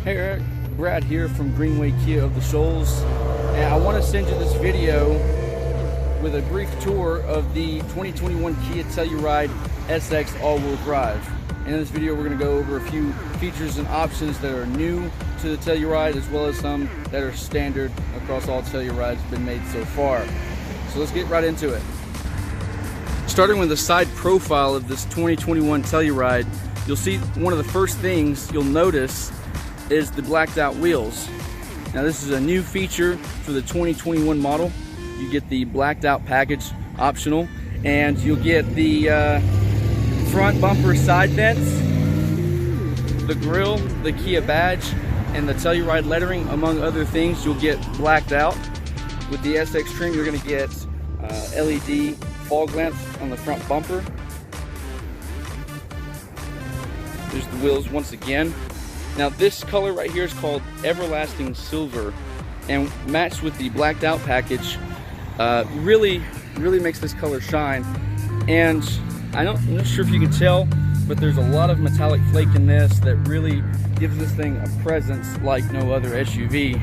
Hey Eric, Brad here from Greenway Kia of the Shoals, and I want to send you this video with a brief tour of the 2021 Kia Telluride SX all-wheel drive. And in this video we're going to go over a few features and options that are new to the Telluride, as well as some that are standard across all Tellurides been made so far. So let's get right into it. Starting with the side profile of this 2021 Telluride, you'll see one of the first things you'll notice is the blacked out wheels. Now this is a new feature for the 2021 model. You get the blacked out package optional, and you'll get the front bumper side vents, the grille, the Kia badge, and the Telluride lettering, among other things. You'll get blacked out. With the SX trim, you're going to get LED fog lamps on the front bumper. There's the wheels once again. Now this color right here is called Everlasting Silver, and matched with the blacked out package really makes this color shine. And I'm not sure if you can tell, but there's a lot of metallic flake in this that really gives this thing a presence like no other SUV.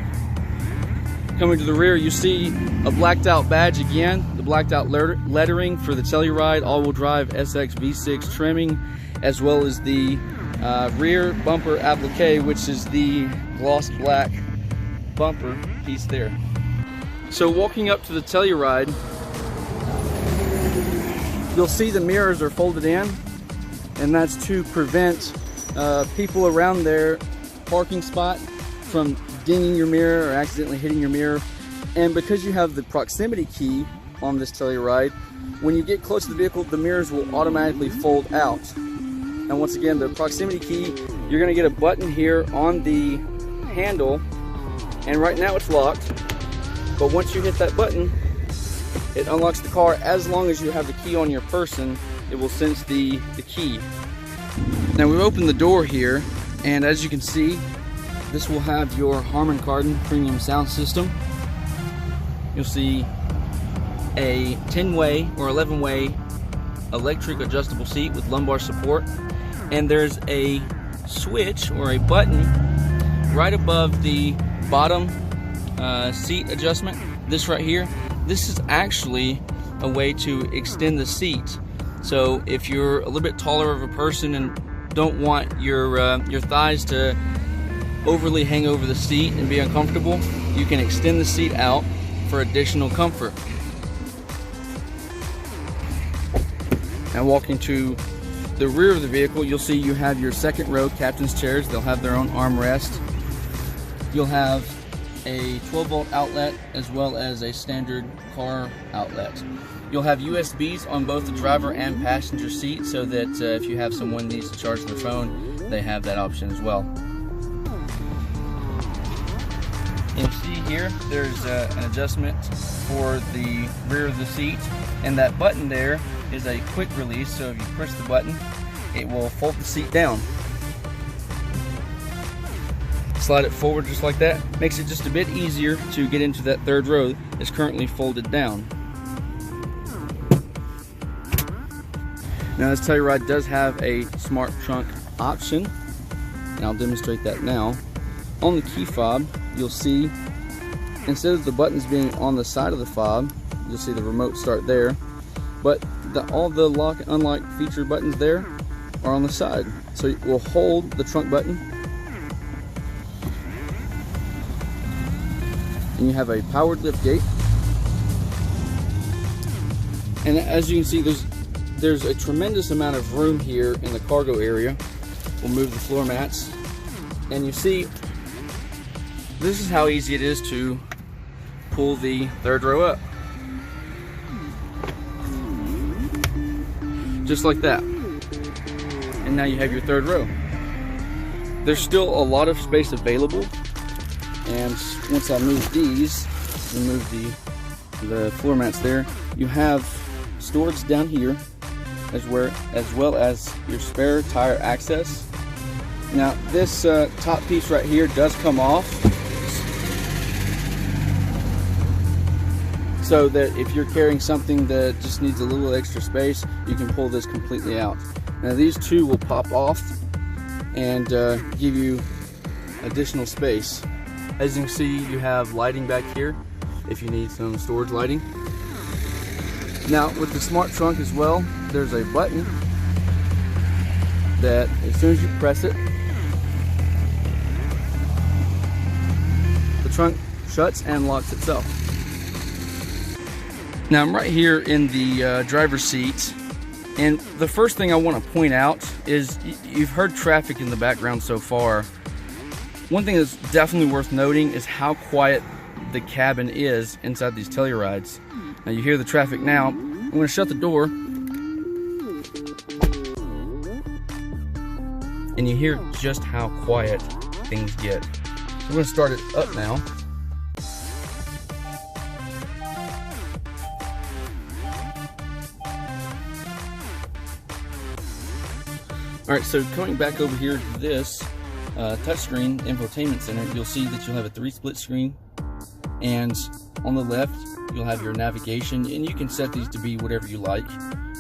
Coming to the rear, you see a blacked out badge again, the blacked out lettering for the Telluride all-wheel drive SX V6 trimming, as well as the rear bumper applique, which is the gloss black bumper piece there. So walking up to the Telluride, you'll see the mirrors are folded in, and that's to prevent people around their parking spot from dinging your mirror or accidentally hitting your mirror. And because you have the proximity key on this Telluride, when you get close to the vehicle, the mirrors will automatically fold out. And once again, the proximity key, you're going to get a button here on the handle, and right now it's locked, but once you hit that button, it unlocks the car. As long as you have the key on your person, it will sense the key. Now we've opened the door here, and as you can see, this will have your Harman Kardon premium sound system. You'll see a 10-way or 11-way electric adjustable seat with lumbar support, and there's a switch or a button right above the bottom seat adjustment. This right here, this is actually a way to extend the seat. So if you're a little bit taller of a person and don't want your thighs to overly hang over the seat and be uncomfortable, you can extend the seat out for additional comfort. Now walking to the rear of the vehicle, you'll see you have your second row captain's chairs. They'll have their own armrest. You'll have a 12-volt outlet as well as a standard car outlet. You'll have USBs on both the driver and passenger seat, so that if you have someone needs to charge their phone, they have that option as well. You'll see here there's an adjustment for the rear of the seat, and that button there is a quick release, so if you push the button, it will fold the seat down. Slide it forward just like that. Makes it just a bit easier to get into that third row that's currently folded down. Now this Telluride does have a smart trunk option, and I'll demonstrate that now. On the key fob, you'll see, instead of the buttons being on the side of the fob, you'll see the remote start there, but all the lock and unlock feature buttons there are on the side. So it will hold the trunk button, and you have a powered lift gate. And as you can see, there's a tremendous amount of room here in the cargo area. We'll move the floor mats, and you see this is how easy it is to pull the third row up. Just like that. And now you have your third row. There's still a lot of space available, and once I move these, remove the floor mats there, you have storage down here as well as your spare tire access. Now this top piece right here does come off, so that if you're carrying something that just needs a little extra space, you can pull this completely out. Now these two will pop off and give you additional space. As you can see, you have lighting back here if you need some storage lighting. Now with the smart trunk as well, there's a button that as soon as you press it, the trunk shuts and locks itself. Now I'm right here in the driver's seat, and the first thing I want to point out is you've heard traffic in the background so far. One thing that's definitely worth noting is how quiet the cabin is inside these Tellurides. Now you hear the traffic now. I'm going to shut the door, and you hear just how quiet things get. So we're going to start it up now. Alright, so coming back over here to this touchscreen infotainment center, you'll see that you'll have a 3-split screen, and on the left you'll have your navigation, and you can set these to be whatever you like.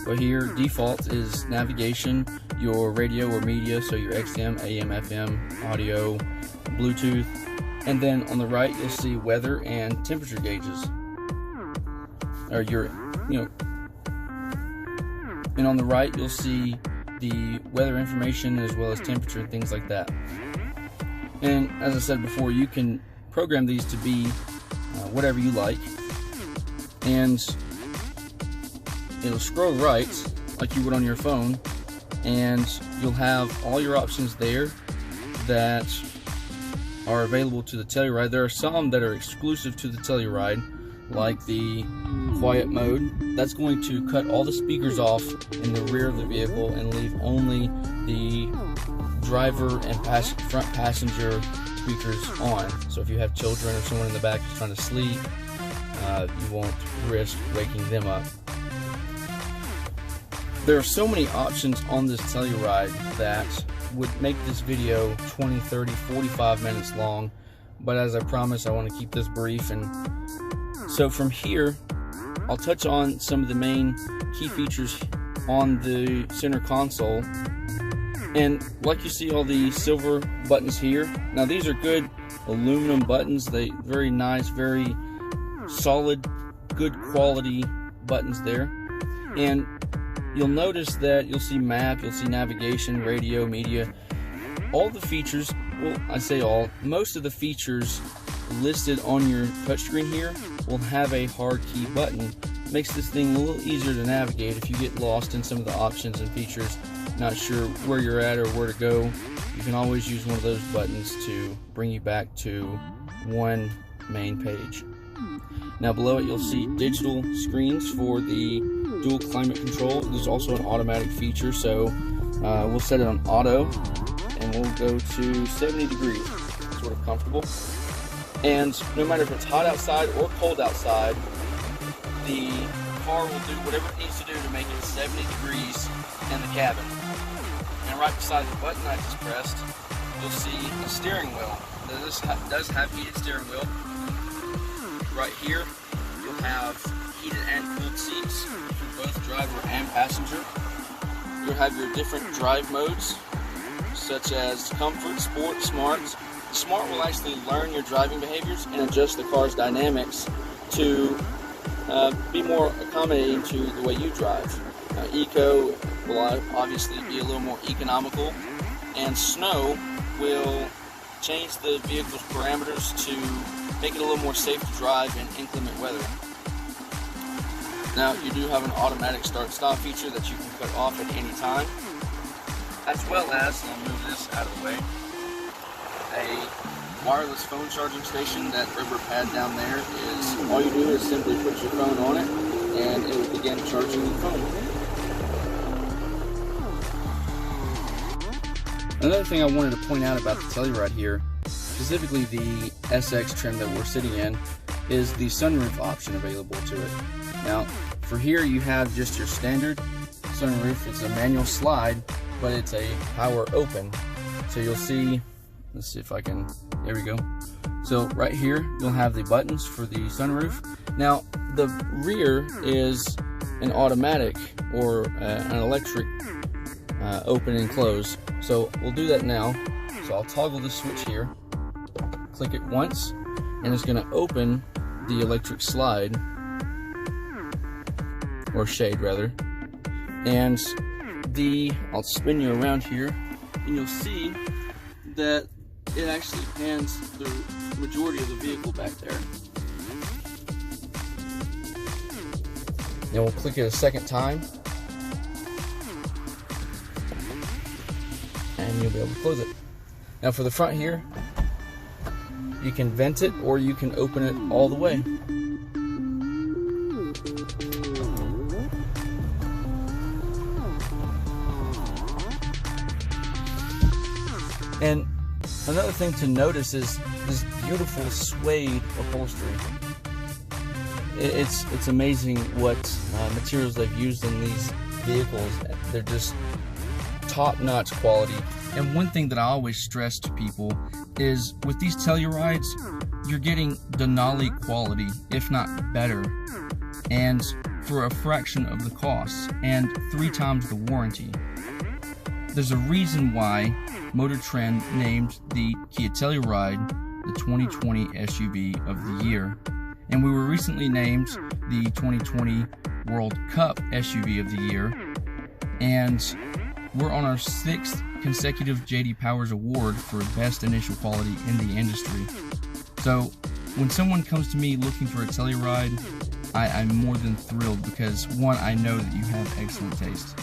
But here, default is navigation, your radio or media, so your XM, AM, FM, audio, Bluetooth, and then on the right you'll see weather and temperature gauges, or and on the right you'll see the weather information as well as temperature and things like that. And as I said before, you can program these to be whatever you like, and it'll scroll right like you would on your phone, and you'll have all your options there that are available to the Telluride. There are some that are exclusive to the Telluride, like the quiet mode. That's going to cut all the speakers off in the rear of the vehicle and leave only the driver and front passenger speakers on. So if you have children or someone in the back who's trying to sleep, you won't risk waking them up. There are so many options on this Telluride that would make this video 20, 30, 45 minutes long, but as I promised, I want to keep this brief. And so from here, I'll touch on some of the main key features on the center console. And like you see all the silver buttons here, now these are good aluminum buttons. They very nice, very solid, good quality buttons there. And you'll notice that you'll see map, you'll see navigation, radio, media, all the features. Well, I say all, most of the features listed on your touchscreen here will have a hard key button. It makes this thing a little easier to navigate if you get lost in some of the options and features, not sure where you're at or where to go. You can always use one of those buttons to bring you back to one main page. Now below it you'll see digital screens for the dual climate control. There's also an automatic feature, so we'll set it on auto and we'll go to 70 degrees, sort of comfortable. And no matter if it's hot outside or cold outside, the car will do whatever it needs to do to make it 70 degrees in the cabin. And right beside the button I just pressed, you'll see a steering wheel. Now this does have heated steering wheel. Right here, you'll have heated and cooled seats for both driver and passenger. You'll have your different drive modes, such as comfort, sport, smart. Smart will actually learn your driving behaviors and adjust the car's dynamics to be more accommodating to the way you drive. Eco will obviously be a little more economical, and snow will change the vehicle's parameters to make it a little more safe to drive in inclement weather. Now you do have an automatic start-stop feature that you can cut off at any time, as well as, I'll move this out of the way, a wireless phone charging station. That rubber pad down there is, all you do is simply put your phone on it and it will begin charging your phone. Another thing I wanted to point out about the Telluride here, specifically the SX trim that we're sitting in, is the sunroof option available to it. Now, for here you have just your standard sunroof. It's a manual slide, but it's a power open. So you'll see, let's see if I can, there we go. So right here, you'll have the buttons for the sunroof. Now, the rear is an automatic or an electric open and close. So we'll do that now. So I'll toggle the switch here. click it once, and it's going to open the electric slide, or shade rather. And I'll spin you around here, and you'll see that it actually pans the majority of the vehicle back there. Then we'll click it a second time, and you'll be able to close it. Now for the front here, you can vent it or you can open it all the way. And another thing to notice is this beautiful suede upholstery. It's amazing what materials they've used in these vehicles. They're just top-notch quality. And one thing that I always stress to people is with these Tellurides, you're getting Denali quality, if not better, and for a fraction of the cost and 3 times the warranty. There's a reason why Motor Trend named the Kia Telluride the 2020 SUV of the year. And we were recently named the 2020 World Cup SUV of the year. And we're on our 6th consecutive J.D. Powers Award for Best Initial Quality in the industry. So when someone comes to me looking for a Telluride, I'm more than thrilled because, one, I know that you have excellent taste.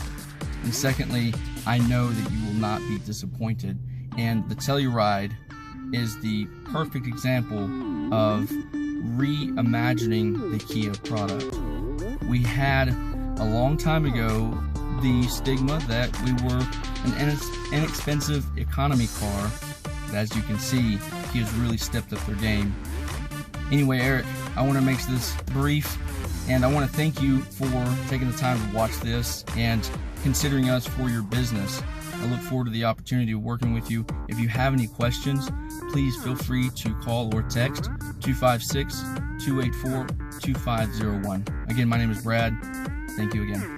And secondly, I know that you will not be disappointed. And the Telluride is the perfect example of reimagining the Kia product. We had a long time ago the stigma that we were an inexpensive economy car, but as you can see, Kia's really stepped up their game. Anyway, Eric, I want to make this brief, and I want to thank you for taking the time to watch this and considering us for your business. I look forward to the opportunity of working with you. If you have any questions, please feel free to call or text 256-284-2501. Again, my name is Brad. Thank you again.